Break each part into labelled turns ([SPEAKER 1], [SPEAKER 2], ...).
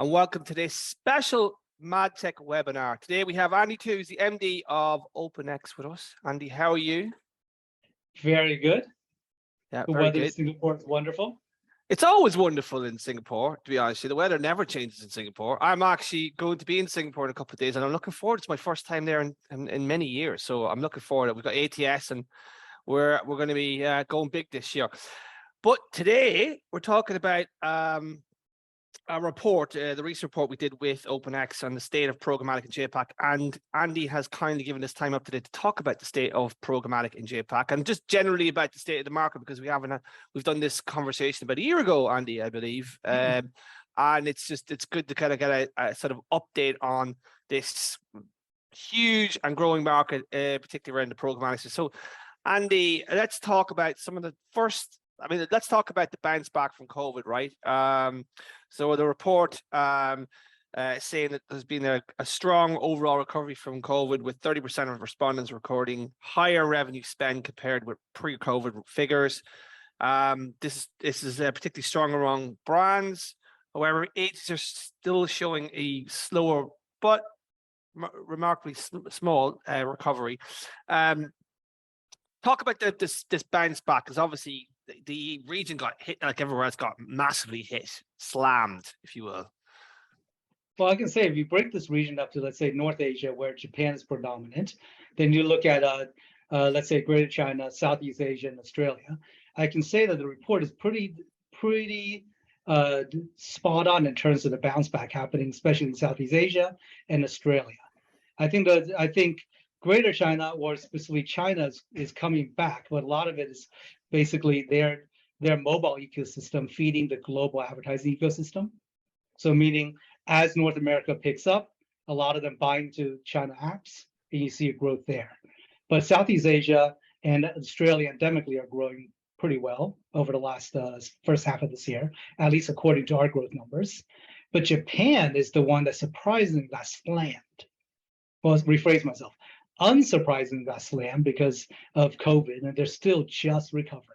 [SPEAKER 1] and welcome to this special MadTech webinar. Today we have Andy Tu, who's the MD of OpenX with us. Andy, how are you?
[SPEAKER 2] Very good.
[SPEAKER 1] Yeah,
[SPEAKER 2] the
[SPEAKER 1] very
[SPEAKER 2] weather
[SPEAKER 1] good.
[SPEAKER 2] in Singapore is wonderful.
[SPEAKER 1] It's always wonderful in Singapore, to be honest. The weather never changes in Singapore. I'm actually going to be in Singapore in a couple of days, and I'm looking forward. It's my first time there in many years, so I'm looking forward. We've got ATS, and we're going to be going big this year. But today we're talking about a report, the recent report we did with OpenX on the state of programmatic in JAPAC, and Andy has kindly given us time up today to talk about the state of programmatic in JAPAC and just generally about the state of the market, because we've done this conversation about a year ago, Andy, I believe, and it's good to kind of get a sort of update on this huge and growing market, particularly around the programmatic. So, Andy, let's talk about some of the first. Let's talk about the bounce back from COVID, right? So the report saying that there's been a strong overall recovery from COVID, with 30% of respondents recording higher revenue spend compared with pre-COVID figures. This is particularly strong among brands. However, agencies are still showing a slower but remarkably small recovery. Talk about this bounce back, because obviously the region got hit, like everywhere else, got massively hit, slammed, if you will.
[SPEAKER 2] Well, I can say if you break this region up to, let's say, North Asia, where Japan is predominant, then you look at, let's say, Greater China, Southeast Asia, and Australia. I can say that the report is pretty spot on in terms of the bounce back happening, especially in Southeast Asia and Australia. I think Greater China, or specifically China, is coming back, but a lot of it is basically their mobile ecosystem feeding the global advertising ecosystem. So meaning, as North America picks up, a lot of them buy into China apps, and you see a growth there. But Southeast Asia and Australia endemically are growing pretty well over the last first half of this year, at least according to our growth numbers. But Japan is the one that surprisingly got slammed. Well, rephrase myself. Unsurprisingly got slammed because of COVID, and they're still just recovering.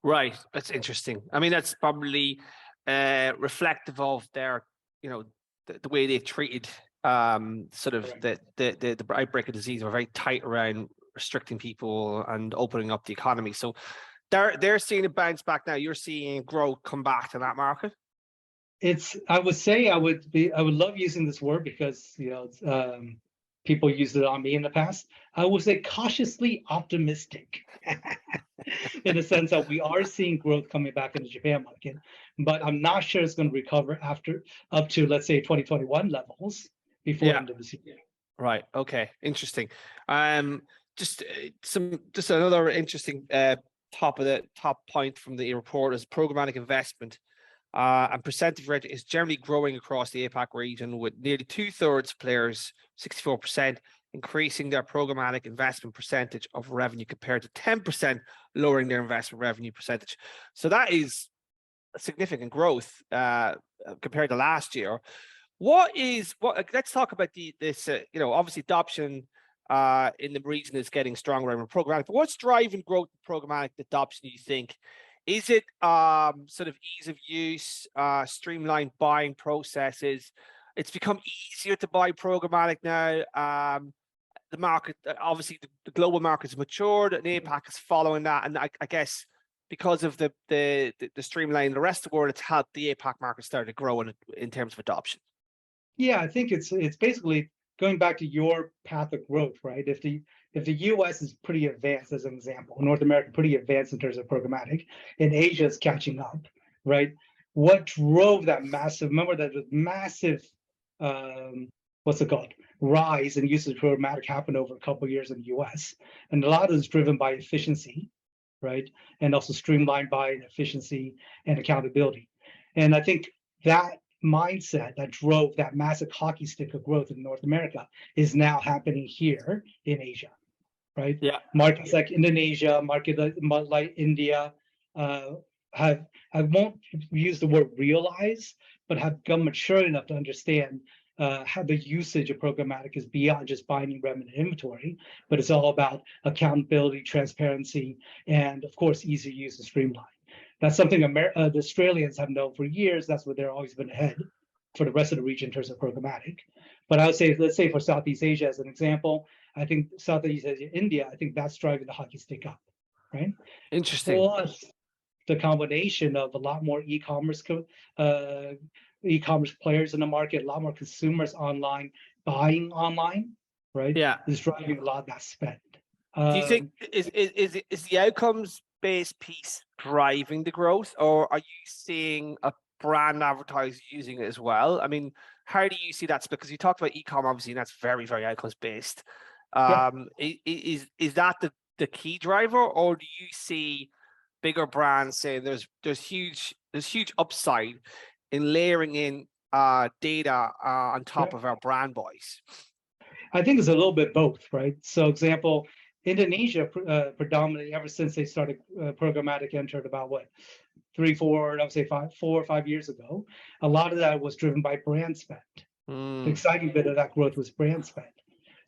[SPEAKER 2] Right,
[SPEAKER 1] that's interesting. I mean, that's probably reflective of their, the way they've treated sort of the outbreak of disease. Were very tight around restricting people and opening up the economy. So they're seeing a bounce back now. You're seeing growth come back to that market.
[SPEAKER 2] I would love using this word because people used it on me in the past. I would say cautiously optimistic in the sense that we are seeing growth coming back in the Japan market, but I'm not sure it's going to recover up to, let's say, 2021 levels before the end of this year.
[SPEAKER 1] Right. Okay. Interesting. Just another interesting top point from the report is programmatic investment. And percentage rate is generally growing across the APAC region, with nearly 2/3 players, 64%, increasing their programmatic investment percentage of revenue compared to 10% lowering their investment revenue percentage. So that is a significant growth compared to last year. Let's talk about this. Obviously adoption in the region is getting stronger around programmatic. But what's driving growth in programmatic adoption, do you think? Is it sort of ease of use, streamlined buying processes? It's become easier to buy programmatic now. The market, obviously, the global market has matured, and APAC is following that. And I guess because of the streamline, the rest of the world, it's helped the APAC market start to grow in terms of adoption.
[SPEAKER 2] Yeah, I think it's basically going back to your path of growth, right? If the US is pretty advanced, as an example, North America pretty advanced in terms of programmatic, and Asia is catching up, right? What drove that massive rise in usage of programmatic happened over a couple of years in the US, and a lot of it is driven by efficiency, right? And also streamlined by efficiency and accountability. And I think that mindset that drove that massive hockey stick of growth in North America is now happening here in Asia, right?
[SPEAKER 1] Yeah.
[SPEAKER 2] Markets like Indonesia, like India, I won't use the word realize, but have become mature enough to understand how the usage of programmatic is beyond just buying revenue inventory, but it's all about accountability, transparency, and of course, easy use and streamline. That's something the Australians have known for years. That's what they've always been ahead. for the rest of the region in terms of programmatic. But I would say, let's say for Southeast Asia as an example, I think Southeast Asia, India, I think that's driving the hockey stick up, right?
[SPEAKER 1] Interesting.
[SPEAKER 2] Plus the combination of a lot more e-commerce players in the market, a lot more consumers online buying online, right?
[SPEAKER 1] Yeah.
[SPEAKER 2] Is driving a lot of that spend.
[SPEAKER 1] Do you think is the outcomes based piece driving the growth, or are you seeing a brand advertiser using it as well? I mean, how do you see that? Because you talked about e-com, obviously, and that's very, very outcomes based. Is that the key driver, or do you see bigger brands saying there's huge upside in layering in data on top of our brand voice?
[SPEAKER 2] I think it's a little bit both, right? So, example, Indonesia predominantly ever since they started programmatic entered about what 4 or 5 years ago. A lot of that was driven by brand spend. The exciting bit of that growth was brand spend.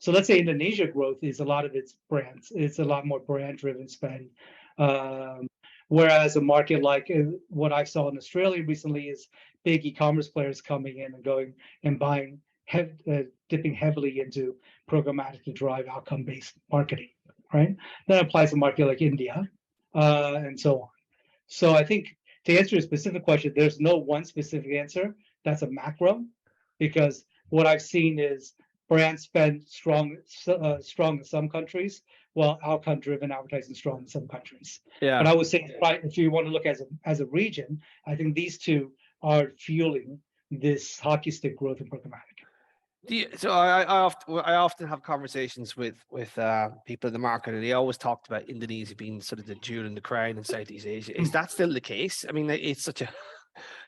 [SPEAKER 2] So let's say Indonesia growth is a lot of its brands. It's a lot more brand driven spend. Whereas a market like what I saw in Australia recently is big e-commerce players coming in and going and buying, dipping heavily into programmatic to drive outcome-based marketing, right? That applies to a market like India and so on. So I think to answer your specific question, there's no one specific answer. That's a macro, because what I've seen is brand spend strong in some countries, while outcome-driven advertising strong in some countries.
[SPEAKER 1] Yeah.
[SPEAKER 2] But I would say, if you want to look as a region, I think these two are fueling this hockey stick growth in programmatic.
[SPEAKER 1] So I often have conversations with people in the market, and they always talked about Indonesia being sort of the jewel in the crown in Southeast Asia. Is that still the case? I mean, it's such a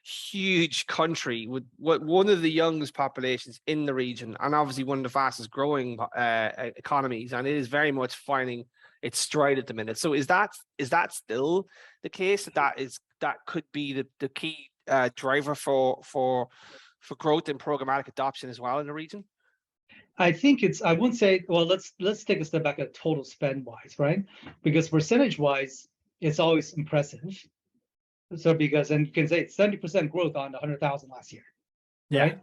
[SPEAKER 1] huge country with one of the youngest populations in the region, and obviously one of the fastest growing economies, and it is very much finding its stride at the minute. So is that still the case? That could be the key driver for growth in programmatic adoption as well in the region?
[SPEAKER 2] I think I wouldn't say, well, let's take a step back at total spend wise, right? Because percentage wise, it's always impressive. So and you can say it's 70% growth on 100,000 last year, right?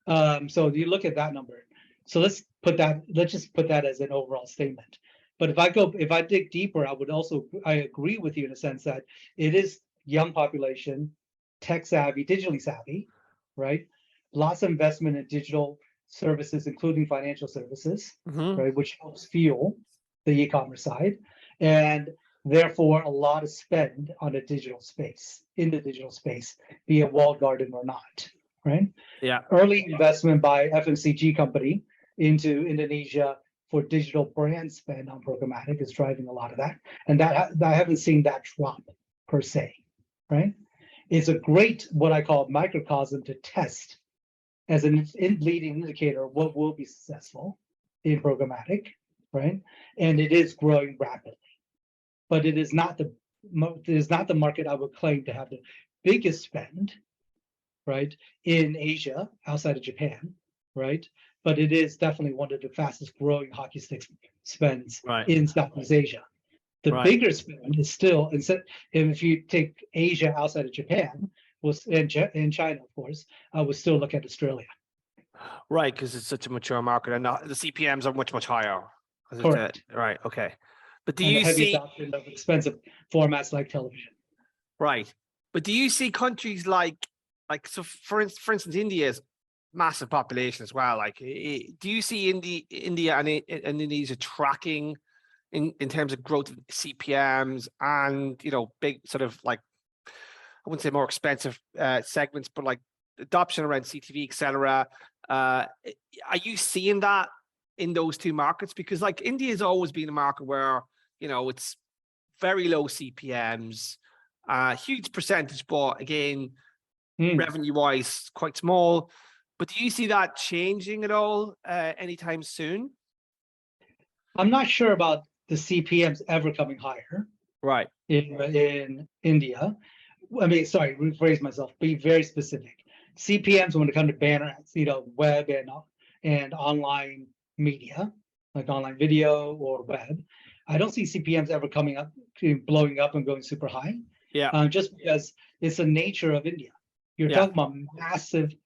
[SPEAKER 2] Yeah. So you look at that number. So let's just put that as an overall statement. But if I dig deeper, I agree with you in a sense that it is young population, tech savvy, digitally savvy, right? Lots of investment in digital services, including financial services, right, which helps fuel the e-commerce side, and therefore a lot of spend on the digital space, be it walled garden or not, right? Yeah. Early investment by FMCG company into Indonesia for digital brand spend on programmatic is driving a lot of that, and that I haven't seen that drop per se, right? It's a great, what I call microcosm to test as a leading indicator of what will be successful in programmatic, right? And it is growing rapidly, but it is not the market I would claim to have the biggest spend, right, in Asia outside of Japan, right? But it is definitely one of the fastest growing hockey stick spends in Southeast Asia. The bigger spend is still, if you take Asia outside of Japan, and China, of course, I would still look at Australia.
[SPEAKER 1] Right, because it's such a mature market, and the CPMs are much higher.
[SPEAKER 2] Correct.
[SPEAKER 1] Right. Okay. But do
[SPEAKER 2] and
[SPEAKER 1] you
[SPEAKER 2] heavy
[SPEAKER 1] see
[SPEAKER 2] adoption of expensive formats like television?
[SPEAKER 1] Right, but do you see countries like so for instance, India's massive population as well? Like, do you see India and Indonesia tracking in terms of growth of CPMs and big sort of like, I wouldn't say more expensive segments, but like adoption around CTV, etc. Are you seeing that in those two markets? Because like India has always been a market where it's very low CPMs, huge percentage, but again, revenue wise quite small. But do you see that changing at all anytime soon?
[SPEAKER 2] I'm not sure about the CPMs ever coming higher. Right. In India. I mean, sorry, rephrase myself, be very specific. CPMs when it comes to banner ads, web and online media, like online video or web. I don't see CPMs ever coming up, blowing up and going super high. Yeah. Just because it's the nature of India, You're
[SPEAKER 1] Yeah.
[SPEAKER 2] talking about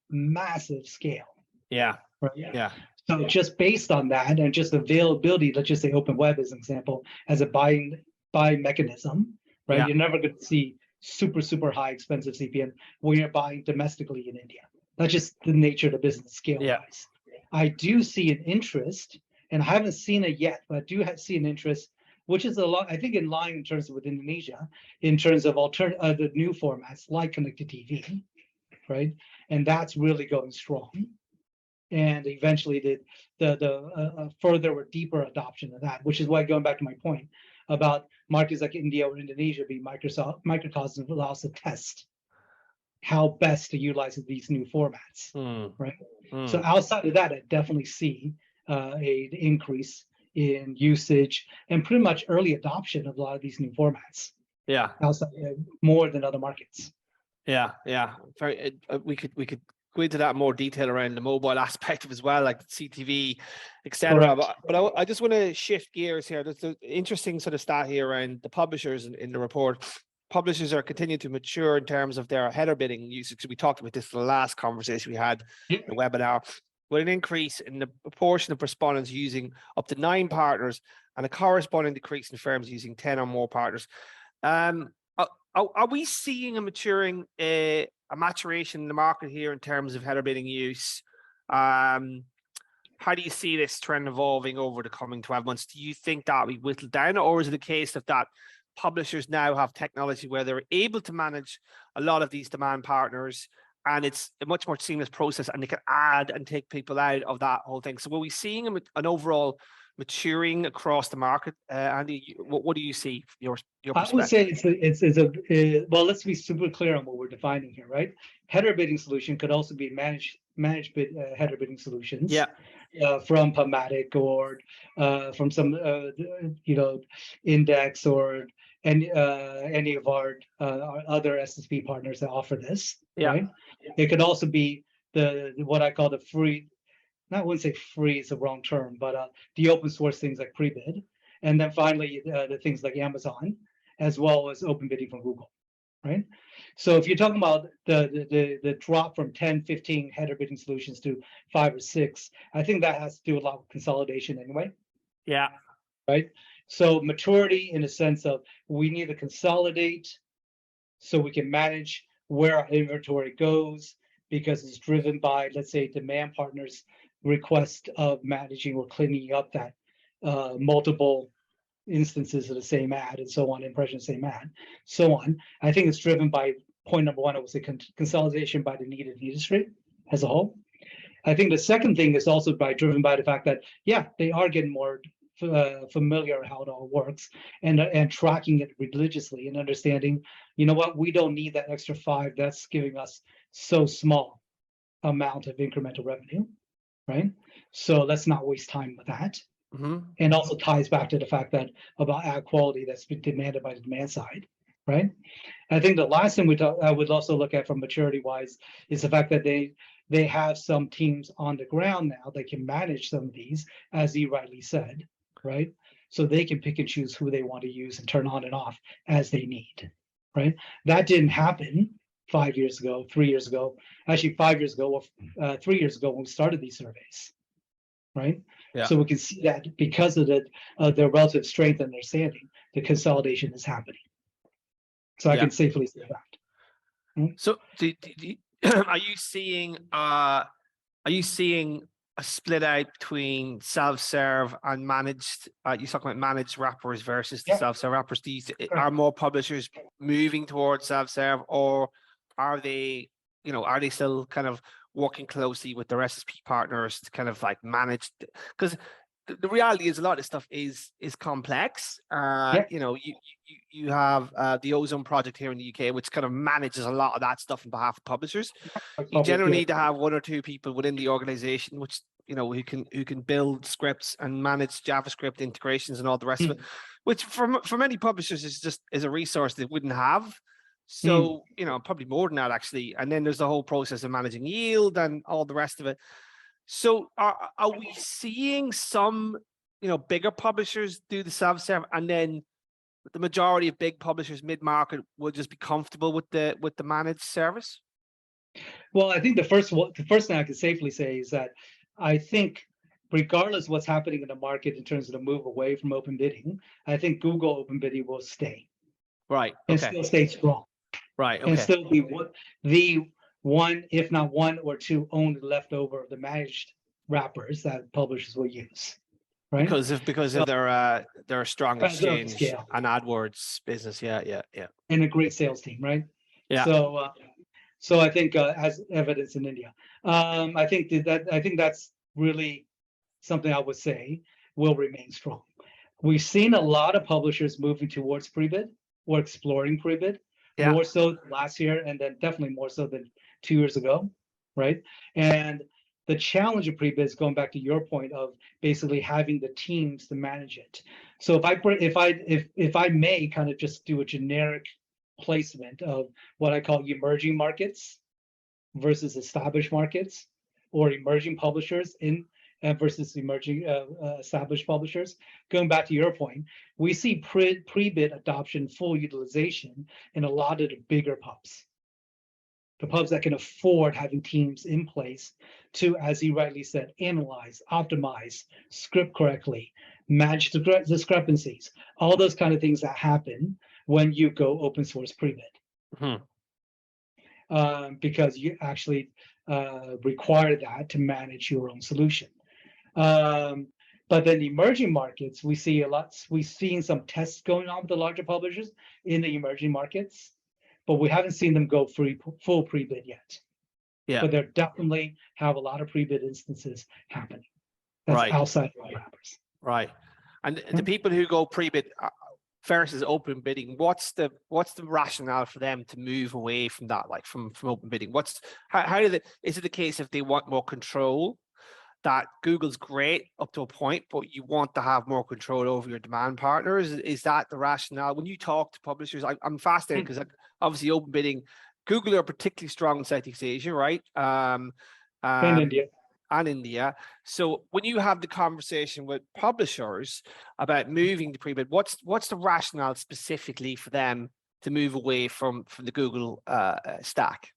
[SPEAKER 2] massive scale,
[SPEAKER 1] Yeah.
[SPEAKER 2] right?
[SPEAKER 1] Yeah.
[SPEAKER 2] So just based on that and just availability, let's just say open web as an example, as a buying mechanism, right?
[SPEAKER 1] Yeah.
[SPEAKER 2] You're never going to see super high expensive CPM when you're buying domestically in India. That's just the nature of the business scale
[SPEAKER 1] Yeah.
[SPEAKER 2] wise. I do see an interest, and I haven't seen it yet, but I do see an interest, which is a lot, I think, in line in terms of with Indonesia, in terms of the new formats like connected TV, right? And that's really going strong. And eventually the further or deeper adoption of that, which is why, going back to my point about markets like India or Indonesia being microcosm, allows to test how best to utilize these new formats, right? So outside of that, I definitely see an increase in usage and pretty much early adoption of a lot of these new formats.
[SPEAKER 1] Yeah.
[SPEAKER 2] Outside, more than other markets.
[SPEAKER 1] Yeah. Yeah. Very. We could go into that more detail around the mobile aspect of as well, like CTV, etc. But I just want to shift gears here. There's an interesting sort of stat here around the publishers in the report. Publishers are continuing to mature in terms of their header bidding usage. We talked about this in the last conversation we had, the webinar, with an increase in the proportion of respondents using up to 9 partners and a corresponding decrease in firms using 10 or more partners. Are we seeing a maturation in the market here in terms of header bidding use? How do you see this trend evolving over the coming 12 months? Do you think that we whittle down, or is it a case of that publishers now have technology where they're able to manage a lot of these demand partners and it's a much more seamless process and they can add and take people out of that whole thing? So are we seeing an overall maturing across the market? Andy, what do you see your perspective?
[SPEAKER 2] I would say well, let's be super clear on what we're defining here, right? Header bidding solution could also be managed header bidding solutions.
[SPEAKER 1] Yeah.
[SPEAKER 2] From Programmatic or from some Index or any of our other SSP partners that offer this.
[SPEAKER 1] Yeah.
[SPEAKER 2] Right. It could also be what I call the free. I wouldn't say free is the wrong term, but the open source things like Prebid, and then finally the things like Amazon, as well as open bidding from Google, right? So if you're talking about the drop from 10, 15 header bidding solutions to 5 or 6, I think that has to do a lot with consolidation anyway.
[SPEAKER 1] Yeah.
[SPEAKER 2] Right. So maturity in the sense of we need to consolidate so we can manage where our inventory goes, because it's driven by, let's say, demand partners' request of managing or cleaning up that multiple instances of the same ad and so on, impression same ad, so on. I think it's driven by point number one, I would say consolidation by the needed industry as a whole. I think the second thing is also driven by the fact that, yeah, they are getting more familiar how it all works and tracking it religiously and understanding, you know what, we don't need that extra 5 that's giving us so small amount of incremental revenue, right? So let's not waste time with that. And also ties back to the fact that about ad quality that's been demanded by the demand side, right? I think the last thing I would also look at from maturity wise is the fact that they have some teams on the ground now that can manage some of these, as you rightly said, right? So they can pick and choose who they want to use and turn on and off as they need, right? That didn't happen 5 years ago, 3 years ago, actually 5 years ago, or 3 years ago when we started these surveys, right?
[SPEAKER 1] Yeah.
[SPEAKER 2] So we can see that because of their relative strength and understanding, the consolidation is happening. So I can safely say that.
[SPEAKER 1] So are you seeing a split out between self-serve and managed? You talk about managed wrappers versus the self-serve wrappers. Are more publishers moving towards self-serve, or are they still kind of working closely with their SSP partners to kind of like manage? Because the reality is a lot of stuff is complex. You have the Ozone project here in the UK, which kind of manages a lot of that stuff on behalf of publishers. You generally need to have 1 or 2 people within the organization, which who can build scripts and manage JavaScript integrations and all the rest of it, which for many publishers is a resource they wouldn't have. So probably more than that actually. And then there's the whole process of managing yield and all the rest of it. So are we seeing some bigger publishers do the self-serve, and then the majority of big publishers mid-market will just be comfortable with the managed service?
[SPEAKER 2] Well, I think the first thing I can safely say is that I think regardless of what's happening in the market in terms of the move away from open bidding, I think Google open bidding will stay
[SPEAKER 1] Right.
[SPEAKER 2] and
[SPEAKER 1] Okay.
[SPEAKER 2] still stay strong
[SPEAKER 1] Right.
[SPEAKER 2] and
[SPEAKER 1] Okay.
[SPEAKER 2] still be the one, if not one or two, only leftover of the managed wrappers that publishers will use. Right?
[SPEAKER 1] Because of their strong
[SPEAKER 2] As of
[SPEAKER 1] exchange
[SPEAKER 2] scale
[SPEAKER 1] and AdWords business. Yeah. Yeah. Yeah.
[SPEAKER 2] and a great sales team, right?
[SPEAKER 1] Yeah.
[SPEAKER 2] So I think as evidence in India, I think that's really something I would say will remain strong. We've seen a lot of publishers moving towards pre-bid or exploring pre-bid,
[SPEAKER 1] Yeah.
[SPEAKER 2] more so last year and then definitely more so than 2 years ago, right? And the challenge of pre-bid is going back to your point of basically having the teams to manage it. So if I may kind of just do a generic placement of what I call emerging markets versus established markets, or emerging publishers in versus emerging established publishers. Going back to your point, we see pre-bid adoption, full utilization in a lot of the bigger pubs. The pubs that can afford having teams in place to, as you rightly said, analyze, optimize, script correctly, manage the discrepancies, all those kind of things that happen when you go open source pre-bid. Because you actually require that to manage your own solution. But then the emerging markets, we've seen some tests going on with the larger publishers in the emerging markets, but we haven't seen them go full pre-bid yet.
[SPEAKER 1] Yeah.
[SPEAKER 2] But there definitely have a lot of pre-bid instances happening. That's outside of wrappers.
[SPEAKER 1] Right. And the people who go pre-bid versus open bidding, what's the rationale for them to move away from that, like from open bidding? Is it the case if they want more control, that Google's great up to a point, but you want to have more control over your demand partners? Is that the rationale? When you talk to publishers, I'm fascinated because obviously open bidding, Google are particularly strong in Southeast Asia, right?
[SPEAKER 2] And India.
[SPEAKER 1] So when you have the conversation with publishers about moving to pre-bid, what's the rationale specifically for them to move away from the Google stack?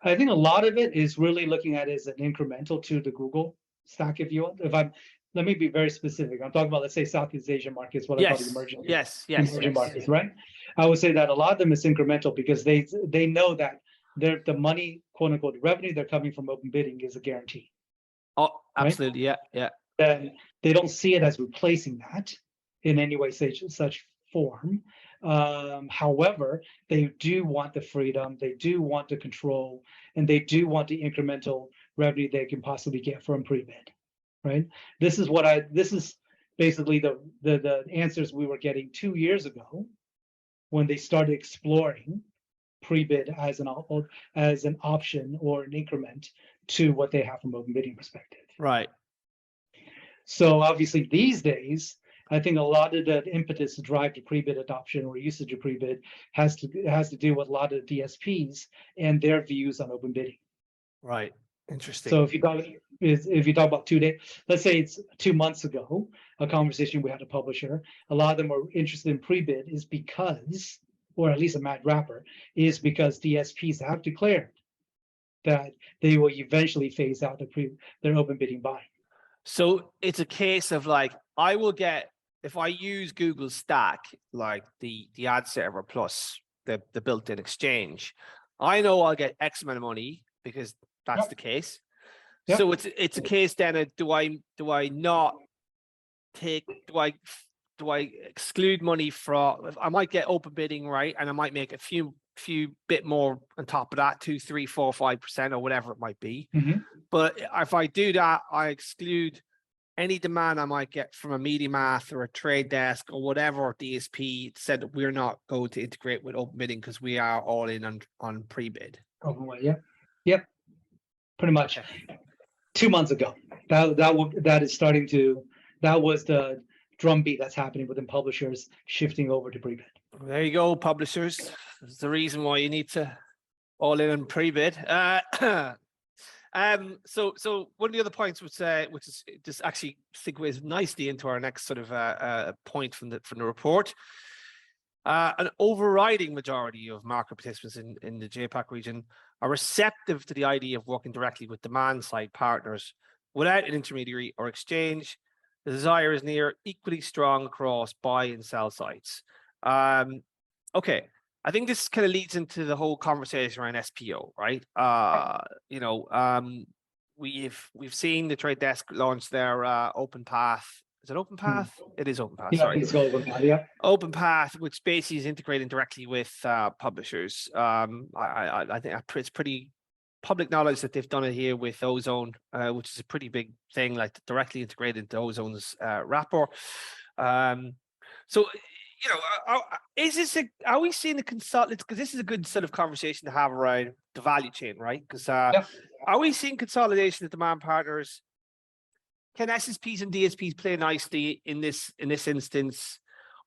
[SPEAKER 2] I think a lot of it is really looking at it as an incremental to the Google stack, if you want. Let me be very specific. I'm talking about, let's say, Southeast Asian markets, what I call the emerging markets, right? I would say that a lot of them is incremental because they know that the money, quote unquote, revenue they're coming from open bidding is a guarantee.
[SPEAKER 1] Oh, absolutely, right? Yeah.
[SPEAKER 2] Then they don't see it as replacing that in any way, such form. However, they do want the freedom, they do want the control, and they do want the incremental revenue they can possibly get from pre-bid, right? This is basically the answers we were getting 2 years ago when they started exploring pre-bid as an option or an increment to what they have from open bidding perspective.
[SPEAKER 1] Right.
[SPEAKER 2] So obviously these days, I think a lot of the impetus to drive the pre-bid adoption or usage of pre-bid has to do with a lot of the DSPs and their views on open bidding.
[SPEAKER 1] Right. Interesting.
[SPEAKER 2] So if you talk about 2 days, let's say it's 2 months ago, a conversation we had a publisher, a lot of them were interested in pre-bid is because, or at least a mad wrapper, is because DSPs have declared that they will eventually phase out their open bidding buying.
[SPEAKER 1] So it's a case of like, I will get, if I use Google Stack, like the ad server plus the built-in exchange, I know I'll get X amount of money because that's the case. Yep. So it's a case then of do I not take, do I exclude money from, I might get open bidding, right? And I might make a few bit more on top of that, 2, 3, 4, 5% or whatever it might be.
[SPEAKER 2] Mm-hmm.
[SPEAKER 1] But if I do that, I exclude any demand I might get from a MediaMath or a Trade Desk or whatever DSP said that we're not going to integrate with open bidding because we are all in on pre-bid.
[SPEAKER 2] Yep. Pretty much. Okay. 2 months ago, that was the drumbeat that's happening within publishers shifting over to pre-bid.
[SPEAKER 1] There you go, publishers. That's the reason why you need to all in on pre-bid. So one of the other points which is just actually segues nicely into our next sort of point from the report. An overriding majority of market participants in the JAPAC region are receptive to the idea of working directly with demand side partners without an intermediary or exchange. The desire is near equally strong across buy and sell sides. Okay, I think this kind of leads into the whole conversation around SPO, right? We've seen the Trade Desk launch their Open Path. Is it Open Path? It is Open Path.
[SPEAKER 2] Yeah,
[SPEAKER 1] Sorry,
[SPEAKER 2] it's Open Path. Yeah.
[SPEAKER 1] Open Path, which basically is integrating directly with publishers. I think it's pretty public knowledge that they've done it here with Ozone, which is a pretty big thing, like directly integrated into Ozone's wrapper. So, is this are we seeing the consolidation? Because this is a good sort of conversation to have around the value chain, right? Because are we seeing consolidation of demand partners? Can SSPs and DSPs play nicely in this instance?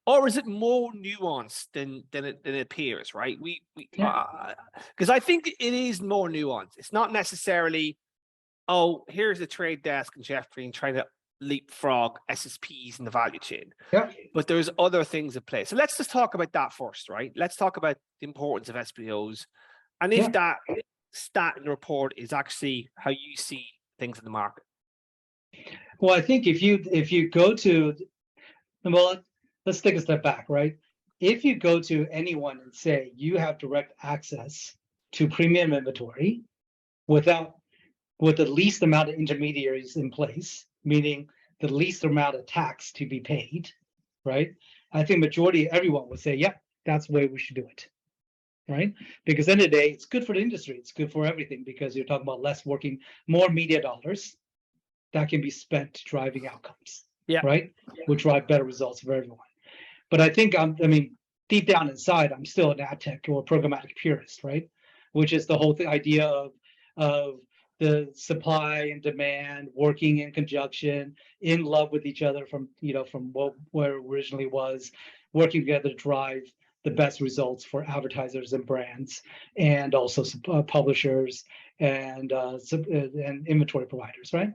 [SPEAKER 1] Or is it more nuanced than it appears, right? Because I think it is more nuanced. It's not necessarily, oh, here's the Trade Desk and Jeff Green trying to leapfrog SSPs in the value chain.
[SPEAKER 2] Yeah.
[SPEAKER 1] But there's other things at play. So let's just talk about that first, right? Let's talk about the importance of SPOs, and if that stat in the report is actually how you see things in the market.
[SPEAKER 2] Well, I think if you go to, well, let's take a step back, right? If you go to anyone and say you have direct access to premium inventory with the least amount of intermediaries in place, meaning the least amount of tax to be paid, right? I think majority everyone would say, yeah, that's the way we should do it, right? Because at the end of the day, it's good for the industry. It's good for everything because you're talking about more media dollars that can be spent driving outcomes, right? Which drive better results for everyone. But I think deep down inside, I'm still an ad tech or programmatic purist, right? Which is the whole idea of the supply and demand working in conjunction, in love with each other from where it originally was, working together to drive the best results for advertisers and brands, and also publishers and inventory providers, right?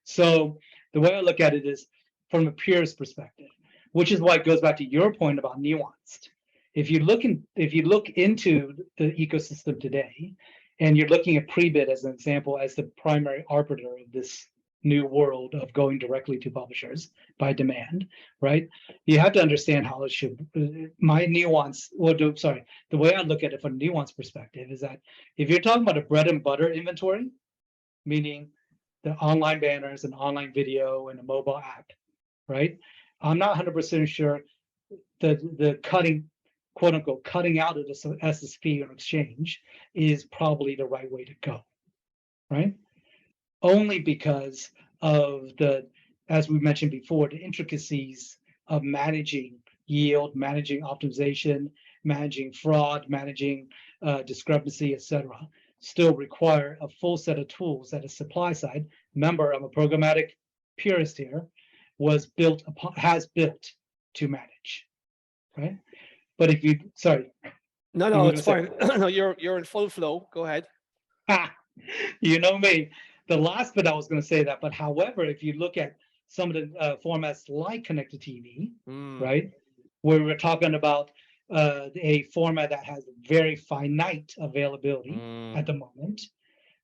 [SPEAKER 2] So the way I look at it is from a purist perspective, which is why it goes back to your point about nuanced. If you look into the ecosystem today, and you're looking at pre-bid as an example as the primary arbiter of this new world of going directly to publishers by demand, right? You have to understand how it should. The way I look at it from a nuance perspective is that if you're talking about a bread and butter inventory, meaning the online banners and online video and a mobile app, right? I'm not 100% sure the cutting, quote unquote, cutting out of the SSP or exchange is probably the right way to go, right? Only because of as we mentioned before, the intricacies of managing yield, managing optimization, managing fraud, managing discrepancy, etc., still require a full set of tools that a supply side, remember, I'm a programmatic purist here, has built to manage, right? But if you, sorry.
[SPEAKER 1] No, it's fine. No, you're in full flow. Go ahead.
[SPEAKER 2] You know me. The last bit I was going to say that, but however, if you look at some of the formats like connected TV, right, where we're talking about a format that has very finite availability at the moment,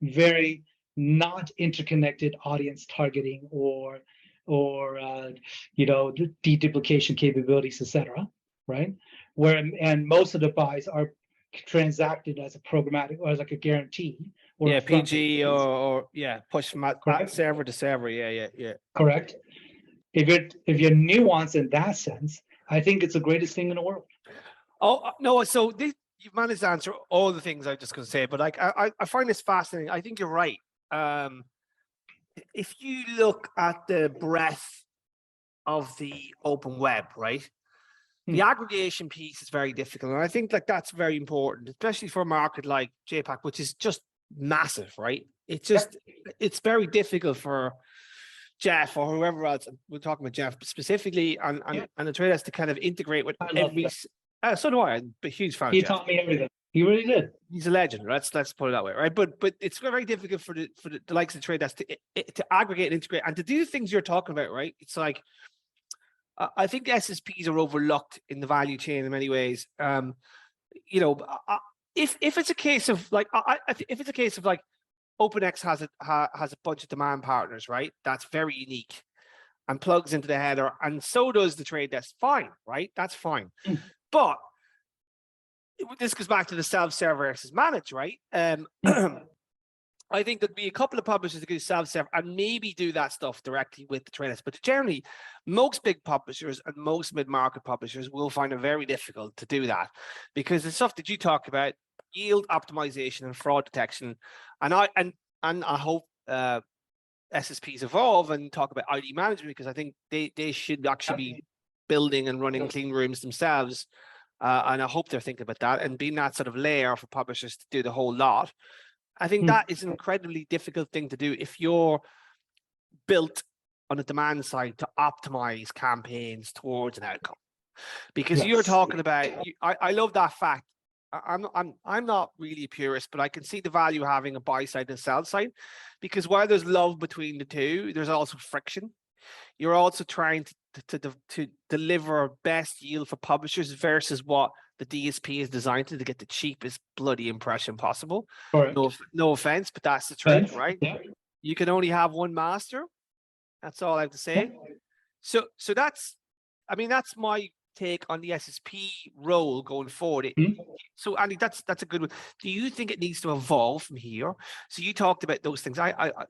[SPEAKER 2] very not interconnected audience targeting or deduplication capabilities, etc., right? And most of the buys are transacted as a programmatic or as like a guarantee. Or
[SPEAKER 1] PG or push from server to server. Yeah.
[SPEAKER 2] Correct. If you're nuanced in that sense, I think it's the greatest thing in the world.
[SPEAKER 1] Oh no! So you've managed to answer all the things I was just going to say, but like I find this fascinating. I think you're right. If you look at the breadth of the open web, right, the aggregation piece is very difficult, and I think like that's very important, especially for a market like JAPAC, which is just massive, right? It's very difficult for Jeff or whoever else. We're talking about Jeff specifically, and the Trade Desk to kind of integrate with every. So do I. I'm a huge fan.
[SPEAKER 2] He taught me everything. He really did.
[SPEAKER 1] He's a legend. Let's put it that way, right? But it's very difficult for the likes of Trade Desk to aggregate and integrate and to do the things you're talking about, right? It's like I think SSPs are overlooked in the value chain in many ways. if it's a case of like, if it's a case of like OpenX has a bunch of demand partners, right? That's very unique and plugs into the header, and so does the trade desk. Fine, right? That's fine. But this goes back to the self-serve versus managed, right? I think there'd be a couple of publishers that could do self-serve and maybe do that stuff directly with the traders. But generally, most big publishers and most mid-market publishers will find it very difficult to do that, because the stuff that you talk about, yield optimization and fraud detection, and I hope SSPs evolve and talk about ID management, because I think they should actually be building and running clean rooms themselves. And I hope they're thinking about that and being that sort of layer for publishers to do the whole lot. I think that is an incredibly difficult thing to do if you're built on the demand side to optimize campaigns towards an outcome. Because you're talking about, I love that fact. I'm not really a purist, but I can see the value of having a buy side and a sell side, because while there's love between the two, there's also friction. You're also trying to deliver best yield for publishers versus what the DSP is designed to get the cheapest bloody impression possible. No offense, but that's the truth, right? Yeah. You can only have one master. That's all I have to say. So that's, I mean, that's my take on the SSP role going forward. So Andy, that's a good one. Do you think it needs to evolve from here? So you talked about those things. Do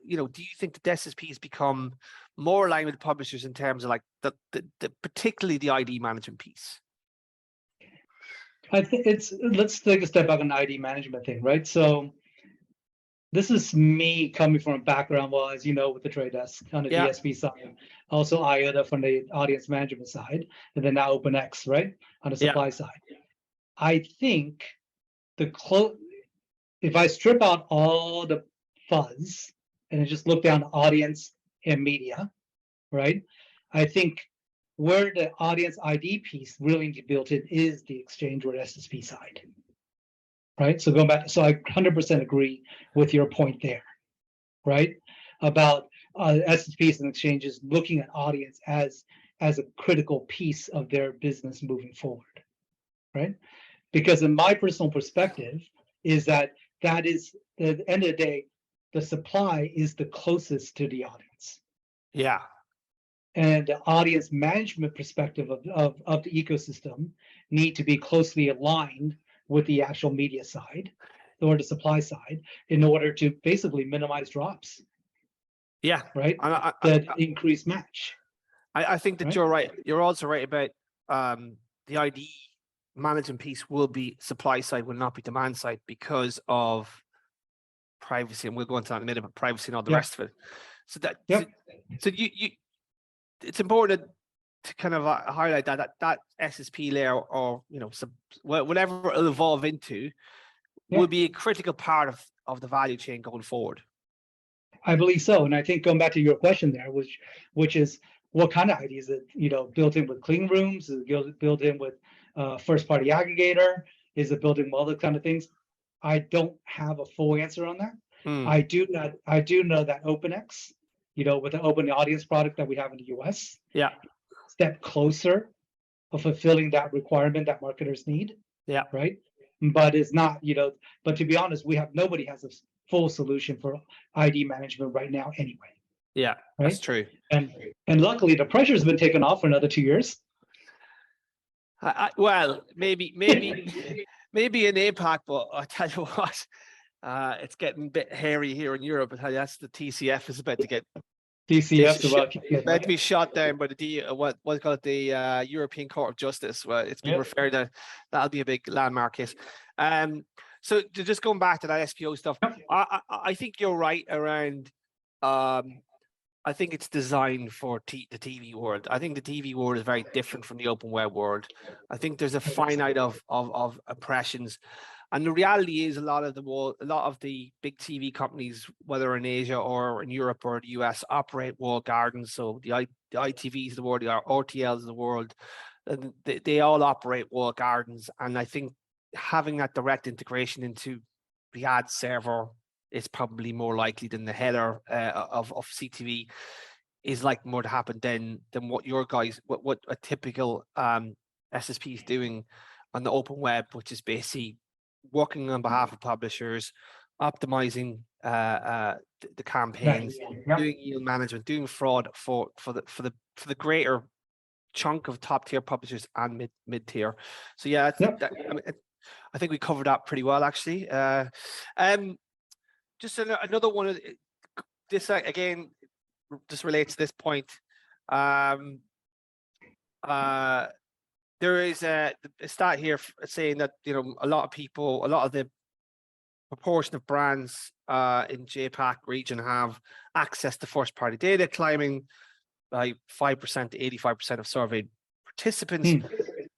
[SPEAKER 1] you think that the SSPs become more aligned with publishers in terms of like the particularly the ID management piece?
[SPEAKER 2] I think let's take a step back on the ID management thing, right? So this is me coming from a background, well, as you know, with the trade desk on the DSP side, also IOTA from the audience management side, and then now OpenX, right, on the supply side. I think if I strip out all the fuzz and just look down audience and media, right, I think where the audience ID piece really needs to be built in is the exchange or SSP side, right? So going back, so I 100% agree with your point there, right? About SSPs and exchanges looking at audience as a critical piece of their business moving forward, right? Because in my personal perspective is that is, at the end of the day, the supply is the closest to the audience.
[SPEAKER 1] Yeah.
[SPEAKER 2] And the audience management perspective of the ecosystem need to be closely aligned with the actual media side or the supply side in order to basically minimize drops.
[SPEAKER 1] Yeah.
[SPEAKER 2] Right. That increase match.
[SPEAKER 1] I think that you're right. You're also right about the ID management piece will be supply side, will not be demand side because of privacy. And we'll go into that in a minute, but privacy and all the rest of it. So that, so you it's important to kind of highlight that SSP layer, or whatever it'll evolve into, will be a critical part of the value chain going forward.
[SPEAKER 2] I believe so, and I think going back to your question there, which is what kind of ID is it? Built in with clean rooms? Is it built in with first-party aggregator? Is it built in with all those kind of things? I don't have a full answer on that. I do know that OpenX, with the open audience product that we have in the US, step closer of fulfilling that requirement that marketers need. Yeah. Right. But it's not, but to be honest, nobody has a full solution for ID management right now anyway.
[SPEAKER 1] Yeah, right? That's true.
[SPEAKER 2] And luckily the pressure's been taken off for another 2 years.
[SPEAKER 1] Well, maybe in APAC, but I tell you what, it's getting a bit hairy here in Europe. I tell you, that's the TCF is about to get
[SPEAKER 2] about
[SPEAKER 1] to be shot down by the what call it, the European Court of Justice. Well, it's been referred to. That'll be a big landmark case. So just going back to that SPO stuff, I think you're right around. I think it's designed for the TV world. I think the TV world is very different from the open web world. I think there's a finite of impressions. And the reality is a lot of the big TV companies, whether in Asia or in Europe or the US, operate walled gardens. So the ITVs of the world, the RTLs of the world, they all operate walled gardens. And I think having that direct integration into the ad server is probably more likely than the header of CTV is like more to happen than what your guys, what a typical SSP is doing on the open web, which is basically working on behalf of publishers, optimizing the campaigns, doing yield management, doing fraud for the greater chunk of top tier publishers and mid tier. So yeah, I think we covered that pretty well actually. Just another one of this again, just relates to this point. There is a stat here saying that, you know, a lot of the proportion of brands in JAPAC region have access to first party data, climbing by 5% to 85% of surveyed participants.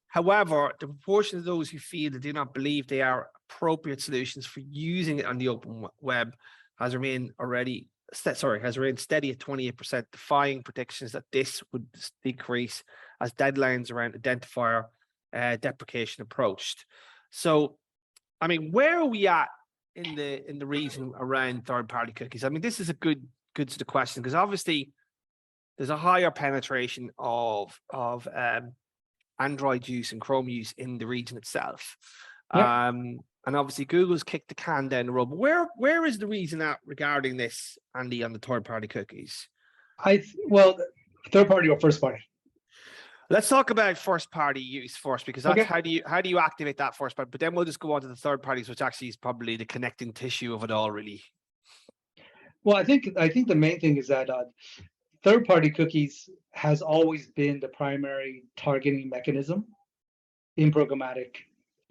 [SPEAKER 1] However, the proportion of those who feel they do not believe they are appropriate solutions for using it on the open web has remained steady at 28%, defying predictions that this would decrease as deadlines around identifier deprecation approached. So, I mean, where are we at in the region around third-party cookies? I mean, this is a good sort of question, because obviously there's a higher penetration of Android use and Chrome use in the region itself. And obviously Google's kicked the can down the road. But where is the region at regarding this, Andy, on the third-party cookies?
[SPEAKER 2] Well, third-party or first-party?
[SPEAKER 1] Let's talk about first-party use first, because that's how do you activate that first part? But then we'll just go on to the third parties, which actually is probably the connecting tissue of it all, really.
[SPEAKER 2] Well, I think the main thing is that third-party cookies has always been the primary targeting mechanism in programmatic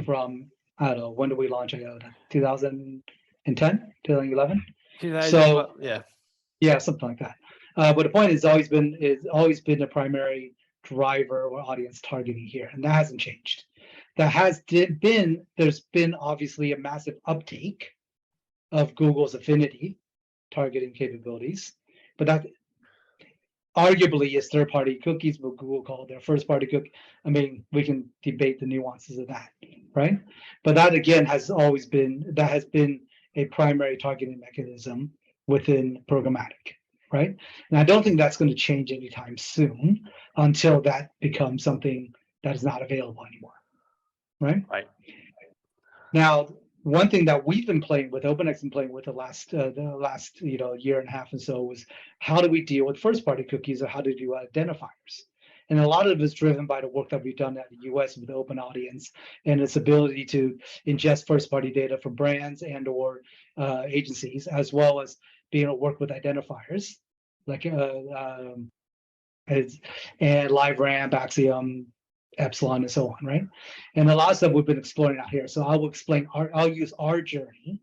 [SPEAKER 2] from, I don't know, when did we launch it? 2010, 2011? So yeah, something like that. But the point is always been the primary driver or audience targeting here, and that hasn't changed. There's been obviously a massive uptake of Google's affinity targeting capabilities, but that arguably is third-party cookies, what Google called their first-party cookie. I mean, we can debate the nuances of that, right? But that again has been a primary targeting mechanism within programmatic, right? And I don't think that's going to change anytime soon until that becomes something that is not available anymore, right?
[SPEAKER 1] Right.
[SPEAKER 2] Now, one thing that we've been playing with, OpenX been playing with the last year and a half or so, was how do we deal with first-party cookies, or how to do identifiers? And a lot of it is driven by the work that we've done at the US with Open Audience and its ability to ingest first-party data from brands and or agencies, as well as being able to work with identifiers like and LiveRamp, Axiom, Epsilon, and so on, right? And a lot of stuff we've been exploring out here. So I'll use our journey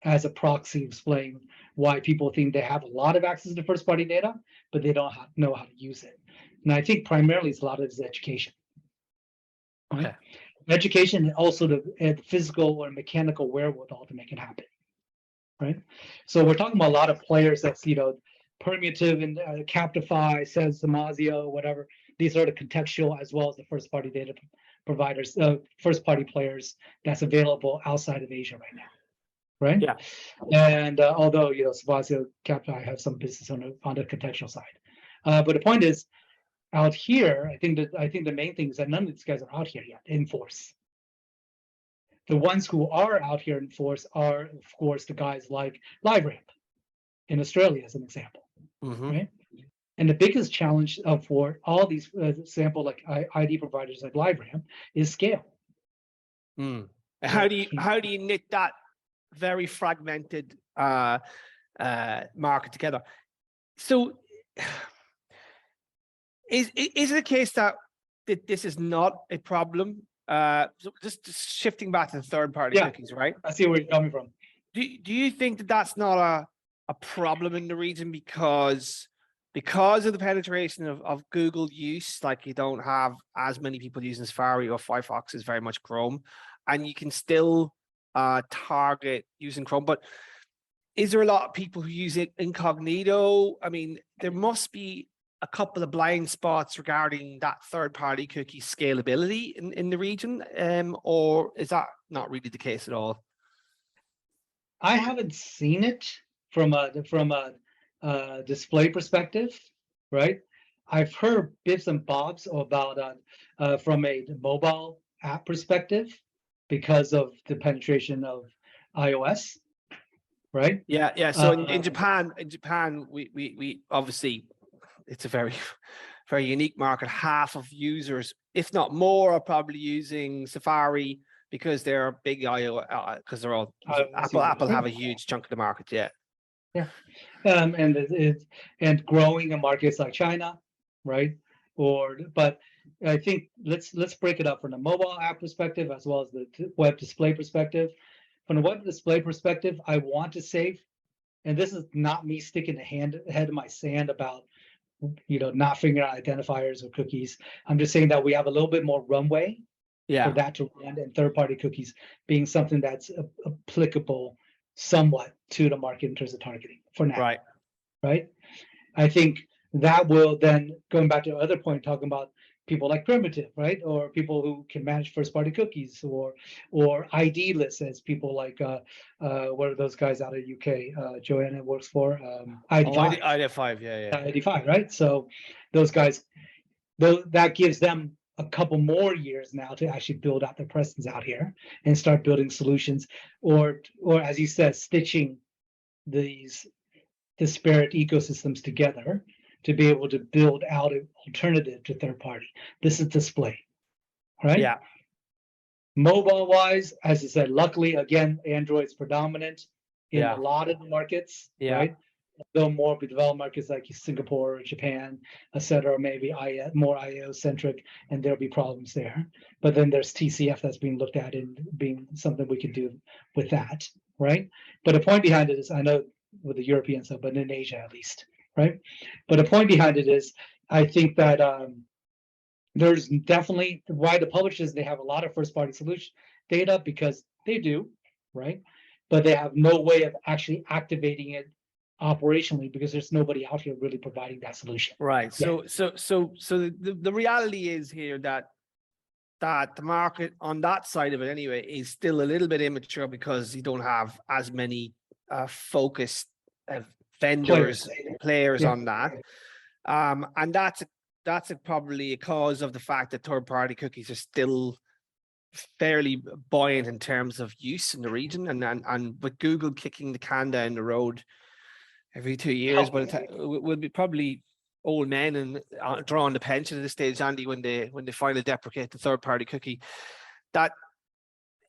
[SPEAKER 2] as a proxy to explain why people think they have a lot of access to first-party data, but they don't know how to use it. And I think primarily a lot of it is education. Right? Okay. Education, and also the physical or mechanical wherewithal to make it happen. Right. So we're talking about a lot of players that's, Permutive and Captify, says Damasio, whatever. These are the contextual as well as the first-party data providers, first-party players that's available outside of Asia right now, right? Yeah. And although Damasio, Captify have some business on the contextual side, but the point is, out here, I think the main thing is that none of these guys are out here yet in force. The ones who are out here in force are, of course, the guys like LiveRamp in Australia, as an example, right? And the biggest challenge for all these sample like ID providers like LiveRamp is scale.
[SPEAKER 1] How do you knit that very fragmented market together? So, is it a case that this is not a problem? So just shifting back to the third-party cookies, right?
[SPEAKER 2] I see where you're coming from.
[SPEAKER 1] Do you think that that's not a problem in the region because of the penetration of Google use? Like, you don't have as many people using Safari, or Firefox is very much Chrome, and you can still target using Chrome. But is there a lot of people who use it incognito? I mean, there must be a couple of blind spots regarding that third-party cookie scalability in the region, or is that not really the case at all?
[SPEAKER 2] I haven't seen it from a display perspective, right? I've heard bits and bobs about from a mobile app perspective, because of the penetration of iOS, right?
[SPEAKER 1] Yeah, yeah. So in Japan, we obviously, it's a very, very unique market. Half of users, if not more, are probably using Safari because they're big iOS, because they're all Apple have a huge chunk of the market. Yeah.
[SPEAKER 2] Yeah. And growing in markets like China, right? But I think let's break it up from the mobile app perspective as well as the web display perspective. From the web display perspective, I want to say, and this is not me sticking the head in my sand about not figuring out identifiers or cookies. I'm just saying that we have a little bit more runway for that to run, and third-party cookies being something that's applicable somewhat to the market in terms of targeting for now. Right. I think that will then, going back to the other point, talking about people like Primitive, right, or people who can manage first-party cookies, or ID lists, as people like what are those guys out of UK? Joanna works for ID5.
[SPEAKER 1] ID5, yeah.
[SPEAKER 2] ID5, right? So those guys, that gives them a couple more years now to actually build out their presence out here and start building solutions, or as you said, stitching these disparate ecosystems together to be able to build out an alternative to third party. This is display, right?
[SPEAKER 1] Yeah.
[SPEAKER 2] Mobile wise, as I said, luckily, again, Android's predominant in a lot of the markets, right? Though more developed markets like Singapore or Japan, et cetera, maybe more IO centric, and there'll be problems there. But then there's TCF that's being looked at and being something we could do with that, right? But the point behind it is, I know with the European stuff, but in Asia at least, right? But the point behind it is, I think that there's definitely why the publishers, they have a lot of first-party solution data, because they do, right? But they have no way of actually activating it operationally because there's nobody out here really providing that solution.
[SPEAKER 1] Right. So the reality is here that the market on that side of it anyway is still a little bit immature because you don't have as many focused vendors, players on that, and that's probably a cause of the fact that third-party cookies are still fairly buoyant in terms of use in the region, and with Google kicking the can down the road every 2 years, but we'll be probably old men and drawing the pension at this stage, Andy, when they finally deprecate the third-party cookie. That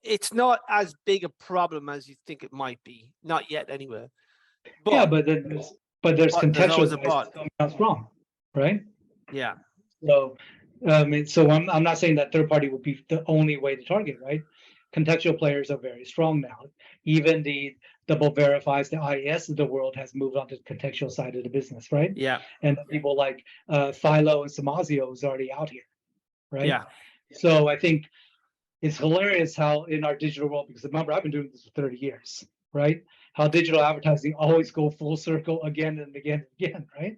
[SPEAKER 1] it's not as big a problem as you think it might be, not yet anyway.
[SPEAKER 2] But there's contextual that's wrong, right?
[SPEAKER 1] Yeah.
[SPEAKER 2] So I'm not saying that third party would be the only way to target, right? Contextual players are very strong now. Even the double verifies, the IAS of the world has moved on to the contextual side of the business, right?
[SPEAKER 1] Yeah.
[SPEAKER 2] And people like Philo and Samazio is already out here, right?
[SPEAKER 1] Yeah.
[SPEAKER 2] So I think it's hilarious how in our digital world, because remember, I've been doing this for 30 years, right? How digital advertising always go full circle again and again and again, right?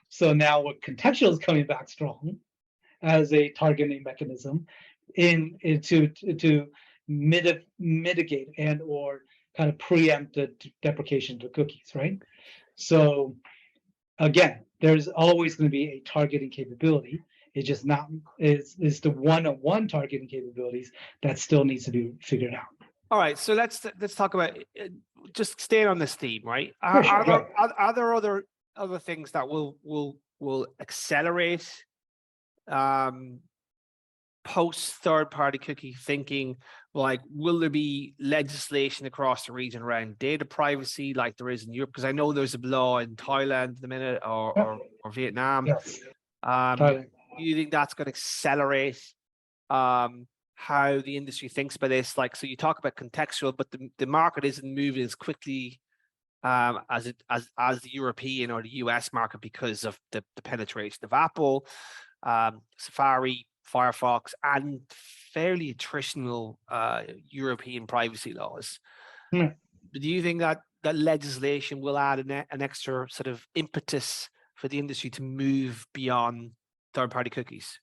[SPEAKER 2] So now what contextual is coming back strong as a targeting mechanism to mitigate and or kind of preempt the deprecation of cookies, right? So again, there's always going to be a targeting capability. It's just not it's the one-on-one targeting capabilities that still needs to be figured out.
[SPEAKER 1] All right, so let's talk about just staying on this theme, right?
[SPEAKER 2] Sure.
[SPEAKER 1] Are there other things that will accelerate post third-party cookie thinking? Like, will there be legislation across the region around data privacy like there is in Europe? Because I know there's a law in Thailand at the minute, or Vietnam.
[SPEAKER 2] Yes.
[SPEAKER 1] Do you think that's going to accelerate how the industry thinks about this? Like, so you talk about contextual, but the market isn't moving as quickly as the European or the US market because of the penetration of Apple, Safari, Firefox, and fairly attritional European privacy laws. Do you think that legislation will add an extra sort of impetus for the industry to move beyond third-party cookies?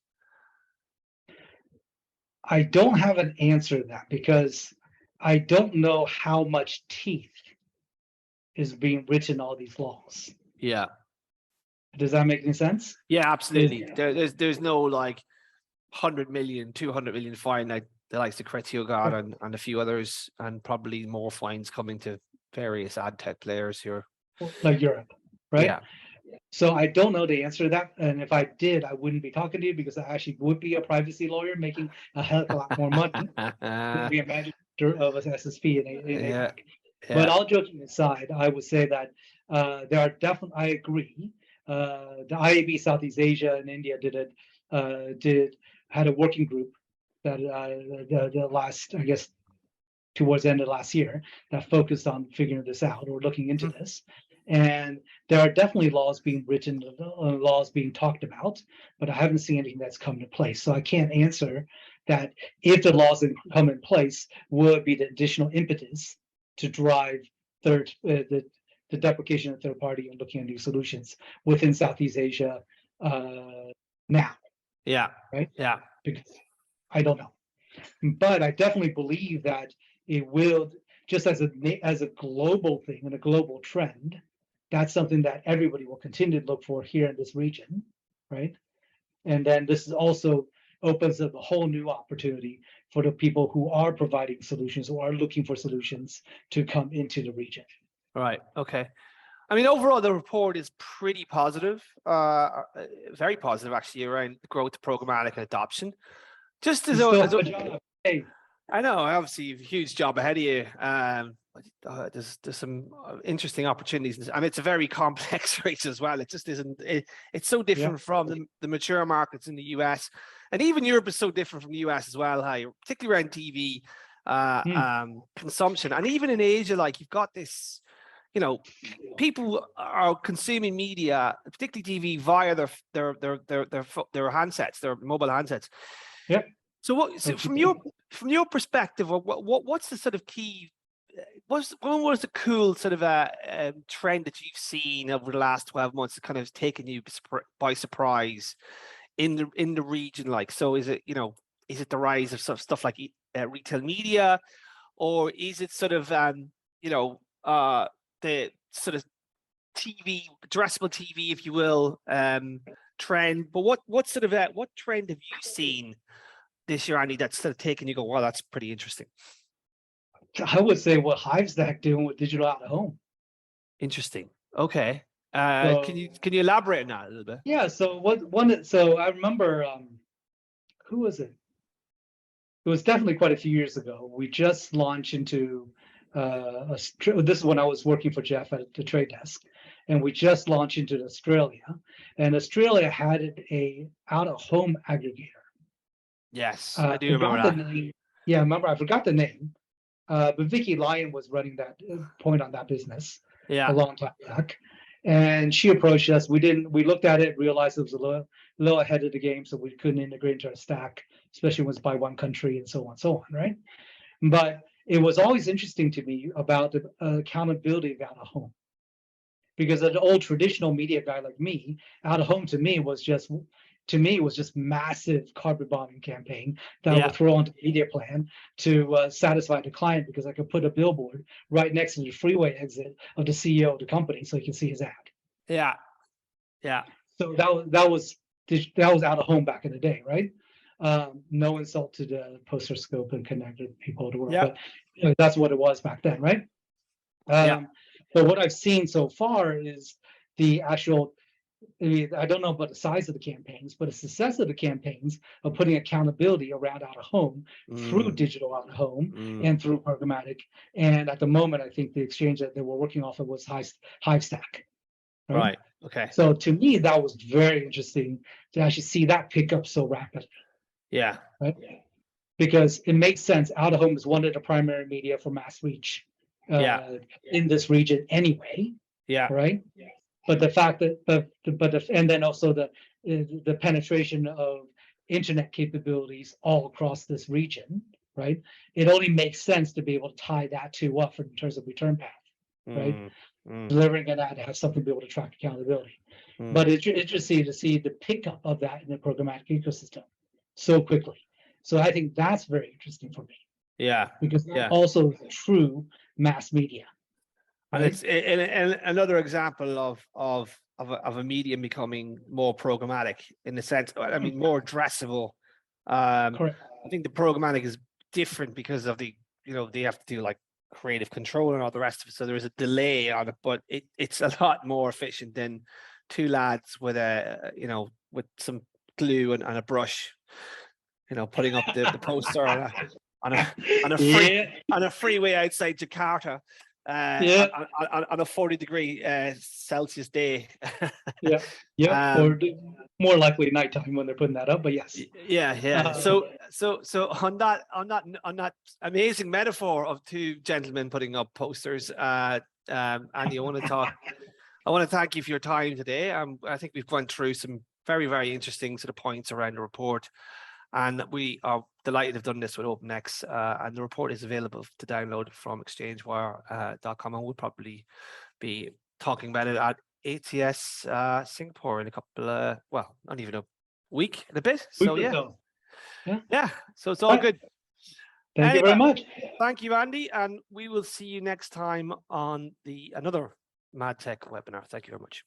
[SPEAKER 2] I don't have an answer to that because I don't know how much teeth is being written in all these laws.
[SPEAKER 1] Yeah.
[SPEAKER 2] Does that make any sense?
[SPEAKER 1] Yeah, absolutely. There's no like 100 million, 200 million fine that the likes of Cretio God and a few others, and probably more fines coming to various ad tech players here.
[SPEAKER 2] like Europe, right?
[SPEAKER 1] Yeah.
[SPEAKER 2] So I don't know the answer to that, and if I did, I wouldn't be talking to you because I actually would be a privacy lawyer making a hell of a lot more money than be a manager of an SSP in
[SPEAKER 1] Yeah.
[SPEAKER 2] APAC. But all joking aside, I would say that there are definitely, I agree. The IAB Southeast Asia and India had a working group that the last, I guess, towards the end of last year that focused on figuring this out or looking into this. And there are definitely laws being written, laws being talked about, but I haven't seen anything that's come into place. So I can't answer that if the laws come in place, will it be the additional impetus to drive the deprecation of third party and looking at new solutions within Southeast Asia now?
[SPEAKER 1] Yeah.
[SPEAKER 2] Right?
[SPEAKER 1] Yeah.
[SPEAKER 2] Because I don't know. But I definitely believe that it will, just as a global thing and a global trend, that's something that everybody will continue to look for here in this region, right? And then this is also opens up a whole new opportunity for the people who are providing solutions, who are looking for solutions to come into the region.
[SPEAKER 1] Right. Okay. I mean, overall, the report is pretty positive, very positive actually, around growth, programmatic, and adoption. Just as
[SPEAKER 2] Hey,
[SPEAKER 1] I know, obviously, you have a huge job ahead of you. There's some interesting opportunities. I mean, it's a very complex race as well. It just isn't. It's so different from the mature markets in the US, and even Europe is so different from the US as well. Particularly around TV consumption, and even in Asia, like you've got this. You know, people are consuming media, particularly TV, via their handsets, their mobile handsets.
[SPEAKER 2] Yep.
[SPEAKER 1] So, from your perspective, what's the sort of key? What was the cool sort of trend that you've seen over the last 12 months that kind of taken you by surprise in the region? Like, so is it the rise of stuff like retail media, or is it sort of the sort of TV, addressable TV, if you will, trend? But what sort of what trend have you seen this year, Andy, that's sort of taken you go, wow, that's pretty interesting?
[SPEAKER 2] I would say what Hivestack doing with digital out of home.
[SPEAKER 1] Interesting. Okay. Can you elaborate on that a little bit?
[SPEAKER 2] Yeah. So I remember, who was it? It was definitely quite a few years ago. We just launched into this is when I was working for Jeff at the trade desk, and we just launched into Australia, and Australia had a out of home aggregator.
[SPEAKER 1] Yes, I do remember that.
[SPEAKER 2] Yeah, I forgot the name, but Vicky Lyon was running that point on that business a long time back, and she approached us. We looked at it, realized it was a little ahead of the game, so we couldn't integrate into our stack, especially when it's by one country and so on, right? But it was always interesting to me about the accountability of out of home, because an old traditional media guy like me, out of home to me was just massive carpet bombing campaign that I would throw onto the media plan to satisfy the client, because I could put a billboard right next to the freeway exit of the CEO of the company so he can see his ad.
[SPEAKER 1] Yeah.
[SPEAKER 2] So that was out of home back in the day, right? No insult to the poster scope and connected people of the world, but that's what it was back then, right? But what I've seen so far is the actual, I don't know about the size of the campaigns, but the success of the campaigns of putting accountability around out of home through digital out of home and through programmatic. And at the moment, I think the exchange that they were working off of was Hivestack.
[SPEAKER 1] Right. Okay.
[SPEAKER 2] So to me, that was very interesting to actually see that pick up so rapidly.
[SPEAKER 1] Yeah.
[SPEAKER 2] Right. Because it makes sense. Out of home is one of the primary media for mass reach in this region anyway.
[SPEAKER 1] Yeah.
[SPEAKER 2] Right. But the fact that, and then also the penetration of internet capabilities all across this region, right? It only makes sense to be able to tie that to up in terms of return path, right? Delivering an ad to have something to be able to track accountability. But it's interesting to see the pickup of that in the programmatic ecosystem so quickly. So I think that's very interesting for me.
[SPEAKER 1] Yeah.
[SPEAKER 2] Because also true mass media.
[SPEAKER 1] Right? And it's and another example of a medium becoming more programmatic in the sense, I mean, more addressable.
[SPEAKER 2] Correct.
[SPEAKER 1] I think the programmatic different because of the, they have to do like creative control and all the rest of it. So there is a delay on it, but it's a lot more efficient than two lads with with some glue and a brush, putting up the poster on
[SPEAKER 2] Yeah,
[SPEAKER 1] a freeway outside Jakarta,
[SPEAKER 2] yeah,
[SPEAKER 1] on a 40-degree Celsius day.
[SPEAKER 2] yeah, yeah.
[SPEAKER 1] Um,
[SPEAKER 2] More likely nighttime when they're putting that up, but yes.
[SPEAKER 1] yeah.
[SPEAKER 2] Uh,
[SPEAKER 1] So on that amazing metaphor of two gentlemen putting up posters, Andy, I want to thank you for your time today. I think we've gone through some very, very interesting sort of points around the report, and we are delighted to have done this with OpenX. And the report is available to download from exchangewire.com, and we'll probably be talking about it at ATS Singapore in a couple not even a week and a bit. So
[SPEAKER 2] week or
[SPEAKER 1] yeah,
[SPEAKER 2] so.
[SPEAKER 1] yeah. So it's all
[SPEAKER 2] Right.
[SPEAKER 1] good.
[SPEAKER 2] Thank you very much.
[SPEAKER 1] Thank you, Andy, and we will see you next time on another MadTech webinar. Thank you very much.